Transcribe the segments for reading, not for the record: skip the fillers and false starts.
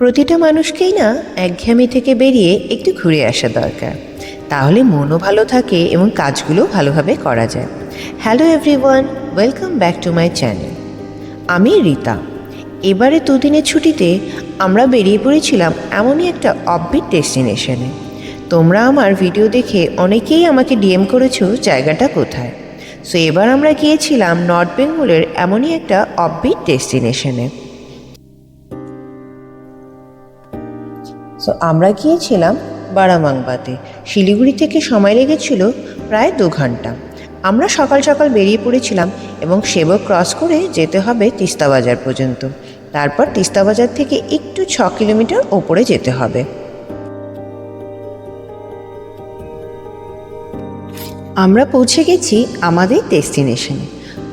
প্রতিটা মানুষকেই না একঘেয়েমি থেকে বেরিয়ে একটু ঘুরে আসা দরকার। তাহলে মনও ভালো থাকে এবং কাজগুলো ভালোভাবে করা যায়। Hello everyone, welcome back to my channel. আমি রীতা। এবারে দুদিনের ছুটিতে আমরা বেরিয়ে পড়েছিলাম এমনই একটা অফবিট ডেস্টিনেশনে। তোমরা আমার ভিডিও দেখে অনেকেই আমাকে ডিএম করেছো জায়গাটা কোথায়। সো এবার আমরা গিয়েছিলাম নর্থ বেঙ্গলের এমনই একটা অফবিট ডেস্টিনেশনে। সো আমরা গিয়েছিলাম বারামাংবাতে। শিলিগুড়ি থেকে সময় লেগেছিল প্রায় 2 ঘন্টা। আমরা সকাল সকাল বেরিয়ে পড়েছিলাম এবং সেবক ক্রস করে যেতে হবে তিস্তা বাজার পর্যন্ত। তারপর তিস্তা বাজার থেকে একটু 6 কিলোমিটার ওপরে যেতে হবে। আমরা পৌঁছে গেছি আমাদের ডেস্টিনেশনে।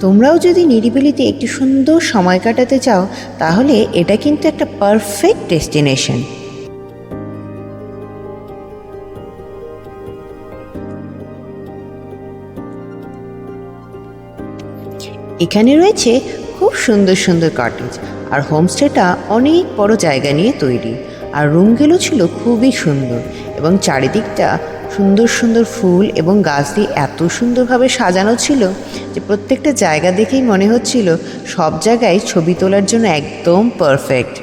তোমরাও যদি নিরিবিলিতে একটু সুন্দর সময় কাটাতে চাও তাহলে এটা কিন্তু একটা পারফেক্ট ডেস্টিনেশন। এখানে রয়েছে খুব সুন্দর সুন্দর কটেজ, আর হোমস্টেটা অনেক বড় জায়গা নিয়ে তৈরি। আর রুমগুলো ছিল খুবই সুন্দর এবং চারিদিকটা সুন্দর সুন্দর ফুল এবং গাছ দিয়ে এত সুন্দরভাবে সাজানো ছিল যে প্রত্যেকটা জায়গা দেখেই মনে হচ্ছিল সব জায়গায় ছবি তোলার জন্য একদম পারফেক্ট।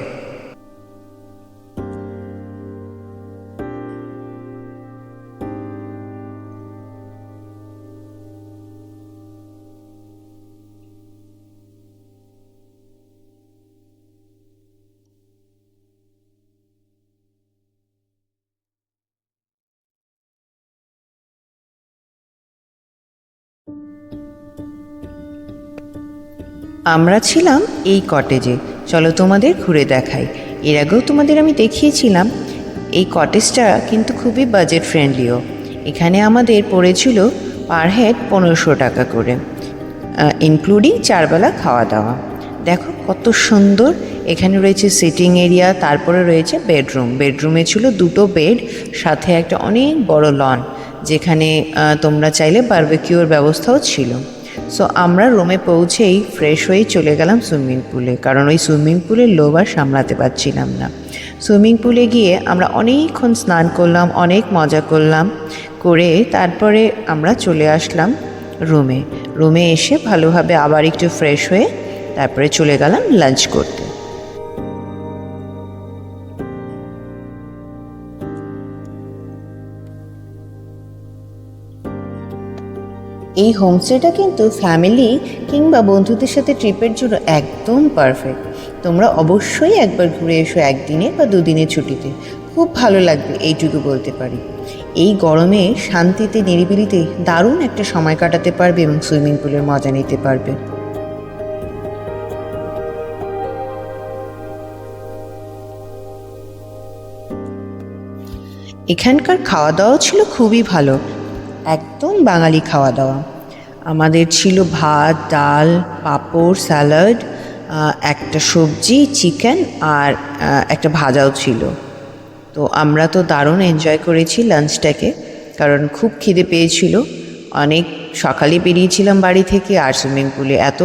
আমরা ছিলাম এই কটেজে। চলো তোমাদের ঘুরে দেখাই। এর আগেও তোমাদের আমি দেখিয়েছিলাম। এই কটেজটা কিন্তু খুবই বাজেট ফ্রেন্ডলিও। এখানে আমাদের পড়েছিল পার হেড 1500 টাকা করে, ইনক্লুডিং 4 বেলা খাওয়া দাওয়া। দেখো কত সুন্দর। এখানে রয়েছে সিটিং এরিয়া, তারপরে রয়েছে বেডরুমে ছিল 2টো বেড, সাথে একটা অনেক বড় লন যেখানে তোমরা চাইলে বারবিকিউর ব্যবস্থাও ছিল। সো আমরা রুমে পৌঁছেই ফ্রেশ হয়েই চলে গেলাম সুইমিং পুলে, কারণ ওই সুইমিং পুলের লোভ আর সামলাতে পারছিলাম না। সুইমিং পুলে গিয়ে আমরা অনেকক্ষণ স্নান করলাম, অনেক মজা করলাম। করে তারপরে আমরা চলে আসলাম রুমে এসে ভালোভাবে আবার একটু ফ্রেশ হয়ে তারপরে চলে গেলাম লাঞ্চ করতে। এই হোমস্টেটা কিন্তু ফ্যামিলি কিংবা বন্ধুদের সাথে ট্রিপের জন্য একদম পারফেক্ট। তোমরা অবশ্যই একবার ঘুরে এসো একদিনে বা 2 দিনের ছুটিতে। খুব ভালো লাগবে এইটুকু বলতে পারি। এই গরমে শান্তিতে নিরিবিলিতে দারুণ একটা সময় কাটাতে পারবে এবং সুইমিং পুলের মজা নিতে পারবে। এখানকার খাওয়া দাওয়াও ছিল খুবই ভালো, একদম বাঙালি খাওয়া দাওয়া। আমাদের ছিল ভাত, ডাল, পাঁপড়, স্যালাড, একটা সবজি, চিকেন আর একটা ভাজাও ছিল। তো আমরা তো দারুণ এনজয় করেছি লাঞ্চটাকে, কারণ খুব খিদে পেয়েছিল। অনেক সকালে বেরিয়েছিলাম বাড়ি থেকে, আর সুইমিং পুলে এত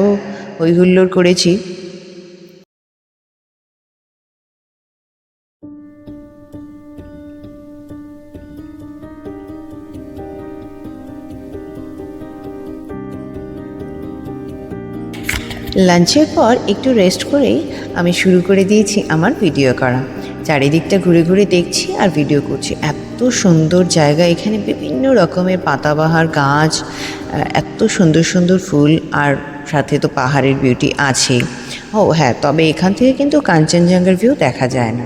হইহুল্লোড় করেছি। লাঞ্চের পর একটু রেস্ট করেই আমি শুরু করে দিয়েছি আমার ভিডিও করা। চারিদিকটা ঘুরে ঘুরে দেখছি আর ভিডিও করছি। এত সুন্দর জায়গা, এখানে বিভিন্ন রকমের পাতাবাহার গাছ, এত সুন্দর সুন্দর ফুল, আর সাথে তো পাহাড়ের বিউটি আছেই। ও হ্যাঁ, তবে এখান থেকে কিন্তু কাঞ্চনজঙ্ঘার ভিউ দেখা যায় না।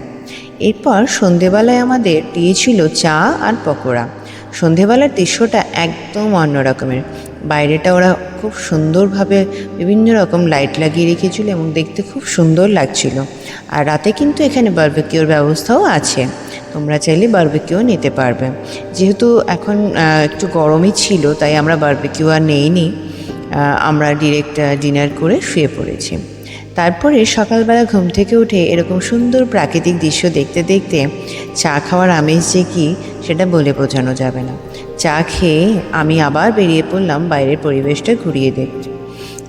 এরপর সন্ধেবেলায় আমাদের দিয়েছিল চা আর পকোড়া। সন্ধেবেলার দৃশ্যটা একদম অন্য রকমের। বাইরেটা ওরা খুব সুন্দরভাবে বিভিন্ন রকম লাইট লাগিয়ে রেখেছিল এবং দেখতে খুব সুন্দর লাগছিল। আর রাতে কিন্তু এখানে বারবিকিউর ব্যবস্থাও আছে, তোমরা চাইলে বারবিকিউ নিতে পারবে। যেহেতু এখন একটু গরমই ছিল তাই আমরা বারবিকিউ আর নেইনি, আমরা ডিরেক্ট ডিনার করে শুয়ে পড়েছি। তারপরে সকালবেলা ঘুম থেকে উঠে এরকম সুন্দর প্রাকৃতিক দৃশ্য দেখতে দেখতে চা খাওয়ার আমেজ যে কী সেটা বলে বোঝানো যাবে না। চা খেয়ে আমি আবার বেরিয়ে পড়লাম বাইরের পরিবেশটা ঘুরিয়ে দেখতে।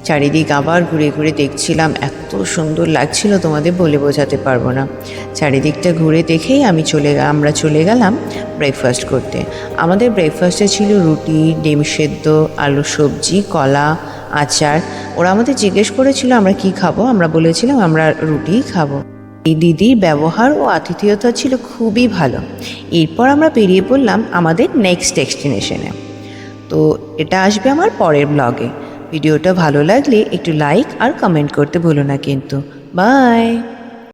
চারিদিক আবার ঘুরে ঘুরে দেখছিলাম, এত সুন্দর লাগছিল তোমাদের বলে বোঝাতে পারবো না। চারিদিকটা ঘুরে দেখেই আমরা চলে গেলাম ব্রেকফাস্ট করতে। আমাদের ব্রেকফাস্টে ছিল রুটি, ডিম সেদ্ধ, আলু সবজি, কলা, আচার। ওরা আমাদের জিজ্ঞেস করেছিল আমরা কি খাবো, আমরা বলেছিলাম আমরা রুটিই খাবো। এই দিদির ব্যবহার ও আতিথেয়তা ছিল খুবই ভালো। এরপর আমরা বেরিয়ে পড়লাম আমাদের নেক্সট ডেস্টিনেশনে। তো এটা আসবে আমার পরের ব্লগে। ভিডিওটা ভালো লাগলে একটু লাইক আর কমেন্ট করতে ভুলো না কিন্তু। বাই।